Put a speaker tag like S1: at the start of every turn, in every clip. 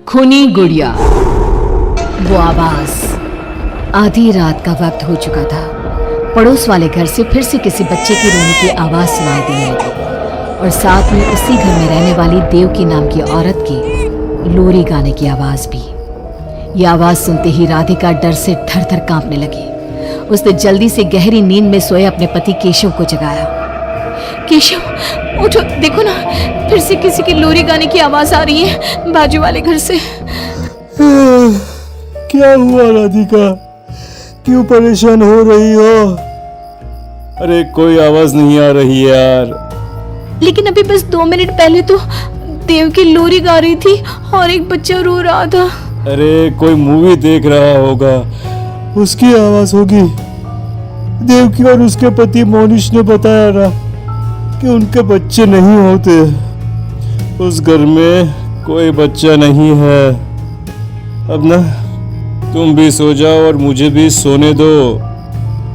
S1: खूनी गुड़िया। वो आवाज। आधी रात का वक्त हो चुका था। पड़ोस वाले घर से फिर से किसी बच्चे की रोने की आवाज सुनाई देने लगी और साथ में उसी घर में रहने वाली देवकी नाम की औरत की लोरी गाने की आवाज भी। यह आवाज सुनते ही राधिका डर से थर थर कांपने लगी। उसने जल्दी से गहरी नींद में सोए अपने पति केशव को जगाया। केशव उठो, देखो ना, फिर से किसी की लोरी गाने की आवाज आ रही है बाजू वाले घर से।
S2: क्या हुआ राधिका, क्यों परेशान हो रही हो? अरे कोई आवाज नहीं आ रही यार।
S1: लेकिन अभी बस 2 मिनट पहले तो देव की लोरी गा रही थी और एक बच्चा रो रहा था।
S2: अरे कोई मूवी देख रहा होगा, उसकी आवाज होगी। देवकी और उसके पति मोनिश ने बताया ना कि उनके बच्चे नहीं होते। उस घर में कोई बच्चा नहीं है। अब ना तुम भी सो जाओ और मुझे भी सोने दो।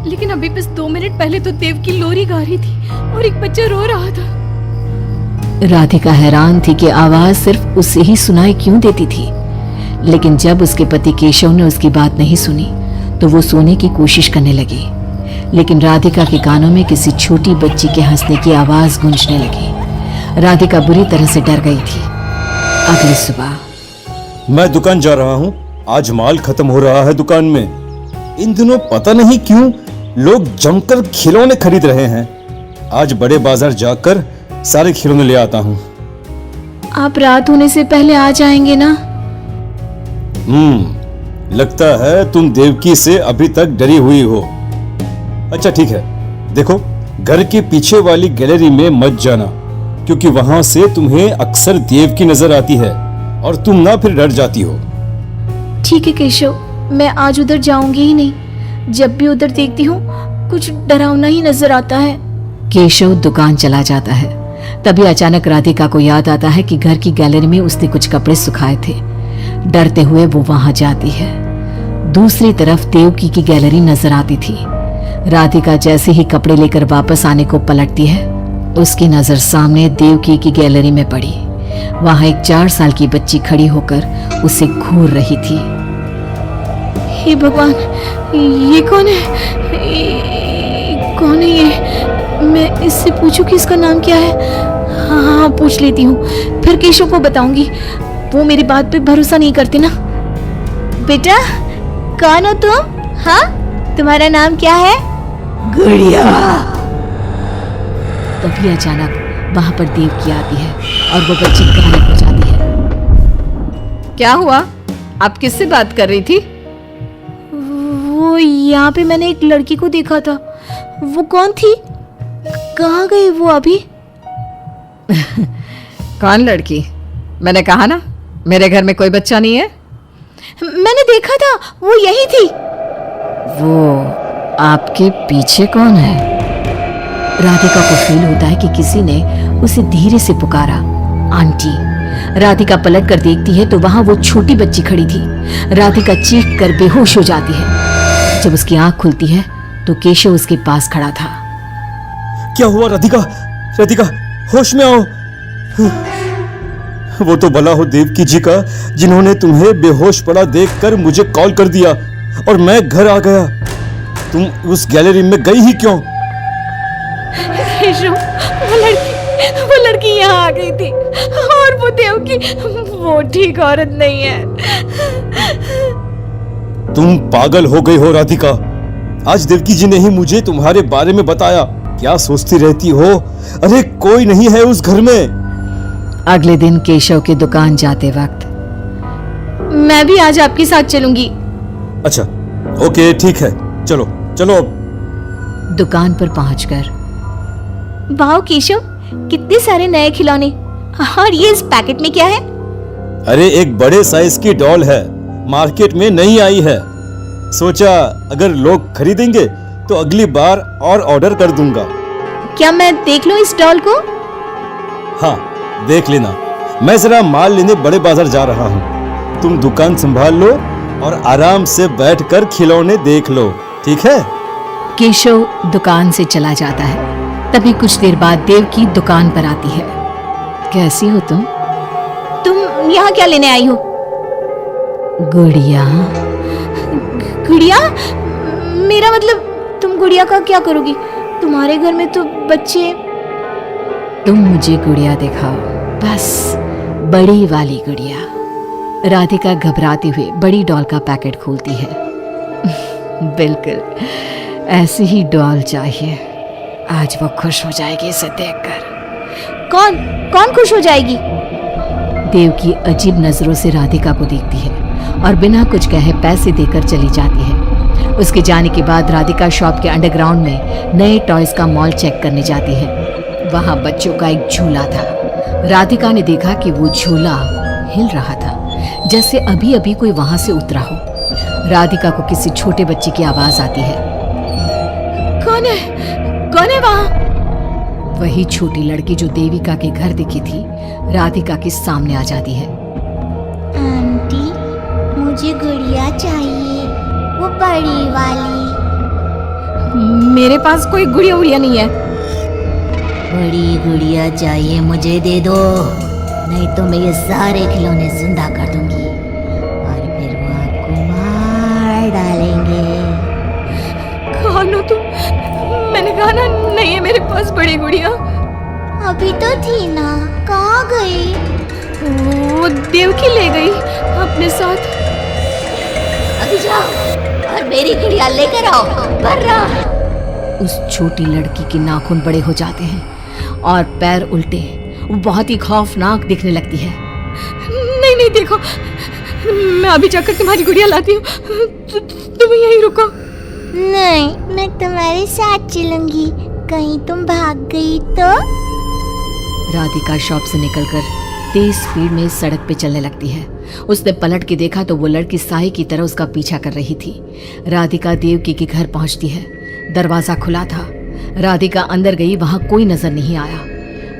S1: लेकिन अभी बस 2 मिनट पहले तो देव की लोरी गा रही थी और एक बच्चा रो रहा था। राधिका हैरान थी कि आवाज सिर्फ उसे ही सुनाई क्यों देती थी। लेकिन जब उसके पति केशव ने उसकी बात नहीं सुनी तो वो सोने की कोशिश करने लगी। लेकिन राधिका के कानों में किसी छोटी बच्ची के हंसने की आवाज गूंजने लगी। राधिका बुरी तरह से डर गई थी। अगली सुबह।
S2: मैं दुकान जा रहा हूँ, आज माल खत्म हो रहा है दुकान में। इन दिनों पता नहीं क्यों लोग जमकर खिलौने खरीद रहे हैं। आज बड़े बाजार जाकर सारे खिलौने ले आता हूँ।
S1: आप रात होने से पहले आ जाएंगे ना?
S2: लगता है तुम देवकी से अभी तक डरी हुई हो। अच्छा ठीक है, देखो घर के पीछे वाली गैलरी में मत जाना, क्योंकि वहां से तुम्हें अक्सर देवकी नजर आती है और तुम ना फिर डर जाती हो।
S1: ठीक है केशव, मैं आज उधर जाऊंगी ही नहीं। जब भी उधर देखती हूँ कुछ डरावना ही नजर आता है। केशव दुकान चला जाता है। तभी अचानक राधिका को याद आता है कि घर की गैलरी में उसने कुछ कपड़े सुखाए थे। डरते हुए वो वहां जाती है। दूसरी तरफ देवकी की गैलरी नजर आती थी। राधिका जैसे ही कपड़े लेकर वापस आने को पलटती है, उसकी नजर सामने देवकी की गैलरी में पड़ी। वहां एक 4 साल की बच्ची खड़ी होकर उसे घूर रही थी। हे भगवान, ये कौन है? कौन है ये? मैं इससे पूछूं कि इसका नाम क्या है? हाँ, पूछ लेती हूँ, फिर केशव को बताऊंगी। वो मेरी बात पे भरोसा नहीं करते ना। बेटा, कौन हो तुम? हाँ, तुम्हारा नाम क्या है? गुड़िया। तभी अचानक वहां पर देवकी आती है और वो बच्ची गायब हो जाती है। क्या हुआ? आप किससे बात कर रही थी? वो यहाँ पे मैंने एक लड़की को देखा था। वो कौन थी? कहाँ गई वो अभी?
S3: कौन लड़की? मैंने कहा ना मेरे घर में कोई बच्चा नहीं है।
S1: मैंने देखा था, वो यही थी।
S3: वो आपके पीछे कौन है?
S1: राधिका को फील होता है कि किसी ने उसे धीरे से पुकारा, आंटी। राधिका पलट कर देखती है तो वहां वो छोटी बच्ची खड़ी थी। राधिका चीख कर बेहोश हो जाती है। जब उसकी आंख खुलती है तो केशव उसके पास खड़ा था।
S2: क्या हुआ राधिका? राधिका, होश में आओ। वो तो भला हो देवकी जी का, जिन्होंने तुम्हें बेहोश पड़ा देखकर मुझे कॉल कर दिया और मैं घर आ गया। तुम उस गैलरी में गई ही क्यों?
S1: केशव, वो लड़की यहाँ आ गई थी और वो देवकी, वो ठीक औरत नहीं है।
S2: तुम पागल हो गई हो राधिका। आज देवकी जी ने ही मुझे तुम्हारे बारे में बताया। क्या सोचती रहती हो? अरे कोई नहीं है उस घर में।
S1: अगले दिन केशव की दुकान जाते वक्त, मैं भी आज आपके साथ चलूंगी।
S2: अच्छा ओके, ठीक है, चलो चलो।
S1: दुकान पर पहुंचकर, वाह केशव, कितने सारे नए खिलौने। और ये इस पैकेट में क्या है?
S2: अरे एक बड़े साइज की डॉल है, मार्केट में नहीं आई है। सोचा अगर लोग खरीदेंगे तो अगली बार और ऑर्डर कर दूंगा।
S1: क्या मैं देख लूं इस डॉल को?
S2: हाँ देख लेना। मैं जरा माल लेने बड़े बाजार जा रहा हूँ। तुम दुकान संभाल लो और आराम से बैठकर खिलौने देख लो, ठीक है?
S1: केशव दुकान से चला जाता है। तभी कुछ देर बाद देवकी दुकान पर आती है। कैसी हो तुम? तुम यहाँ क्या लेने आई हो? गुड़िया? गुड़िया? मेरा मतलब तुम गुड़िया का क्या करोगी? तुम्हारे घर में तो बच्चे। तुम मुझे गुड़िया दिखाओ, बस बड़ी वाली गुड़िया। राधिका घबराते हुए बड़ी डॉल का पैकेट खोलती है। बिल्कुल ऐसी ही डॉल चाहिए, आज वो खुश हो जाएगी इसे देखकर। कौन कौन खुश हो जाएगी? देवकी अजीब नजरों से राधिका को देखती है और बिना कुछ कहे पैसे देकर चली जाती है। उसके जाने के बाद राधिका शॉप के अंडरग्राउंड में नए टॉयज का मॉल चेक करने जाती है। वहां बच्चों का एक झूला था। राधिका ने देखा कि वो झूला हिल रहा था, जैसे अभी अभी कोई वहां से उतरा हो। राधिका को किसी छोटे बच्चे की आवाज आती है। कौन है वहां? वही छोटी लड़की जो देविका के घर दिखी थी, राधिका के सामने आ जाती है।
S4: आंटी, मुझे गुड़िया चाहिए, वो बड़ी वाली।
S1: मेरे पास कोई गुड़िया उड़िया नहीं है।
S4: बड़ी गुड़िया चाहिए, मुझे दे दो, नहीं तो मैं ये सारे खिलौने जिंदा कर दूंगी और फिर वो आपको मार डालेंगे।
S1: कौन हो तुम? मैंने कहा ना नहीं है मेरे पास बड़ी गुड़िया।
S4: अभी तो थी ना, कहाँ गई?
S1: वो देवकी ले गई अपने साथ।
S4: अभी जाओ और मेरी गुड़िया लेकर आओ, बर्रा।
S1: उस छोटी लड़की के नाखून बड़े हो जाते हैं और पैर उल्टे, वो बहुत ही खौफनाक दिखने लगती है। नहीं नहीं देखो, मैं अभी जाकर तुम्हारी गुड़िया लाती हूँ, तुम यहीं रुको।
S4: नहीं, मैं तुम्हारे साथ चलूंगी, कहीं तुम भाग गई तो।
S1: राधिका शॉप से निकलकर तेज स्पीड में सड़क पे चलने लगती है। उसने पलट के देखा तो वो लड़की साई की तरह उसका पीछा कर रही थी। राधिका देवकी के घर पहुंचती है। दरवाजा खुला था। राधिका अंदर गई, वहां कोई नजर नहीं आया,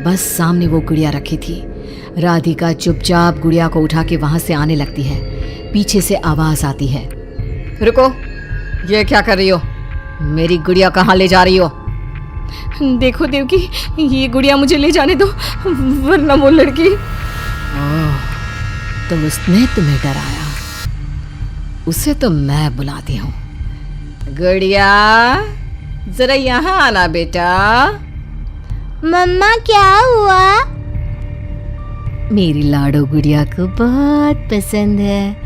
S1: बस सामने वो गुड़िया रखी थी। राधिका चुपचाप गुड़िया को उठा के वहां से आने लगती है। पीछे से आवाज आती है।
S3: रुको, ये क्या कर रही हो? मेरी गुड़िया कहाँ ले जा रही हो?
S1: देखो देवकी, ये गुड़िया मुझे ले जाने दो, वरना वो लड़की। तो उसने तुम्हें डराया? उसे तो मैं बुलाती हूँ।
S3: गुड़िया, जरा यहाँ आना बेटा।
S4: मम्मा क्या हुआ?
S1: मेरी लाडो गुड़िया को बहुत पसंद है।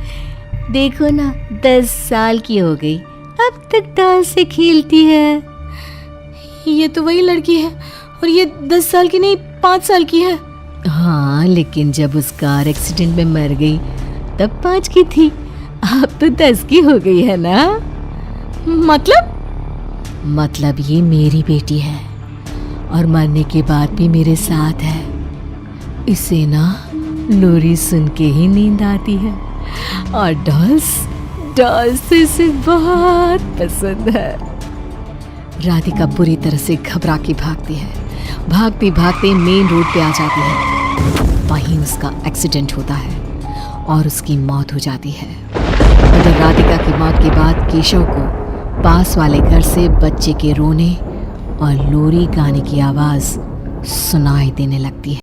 S1: देखो ना, 10 साल की हो गई, अब तक डॉल से खेलती है। ये तो वही लड़की है, और ये 10 साल की नहीं 5 साल की है। हाँ, लेकिन जब उस कार एक्सीडेंट में मर गई तब 5 की थी, अब तो 10 की हो गई है ना। मतलब ये मेरी बेटी है और मरने के बाद भी मेरे साथ है। इसे ना लोरी सुन के ही नींद आती है और डॉल्स इसे बहुत पसंद है। राधिका बुरी तरह से घबरा के भागती है। भागते भागते मेन रोड पे आ जाती है। वहीं उसका एक्सीडेंट होता है और उसकी मौत हो जाती है। मगर राधिका की मौत के बाद केशव को पास वाले घर से बच्चे के रोने और लोरी गाने की आवाज सुनाई देने लगती है।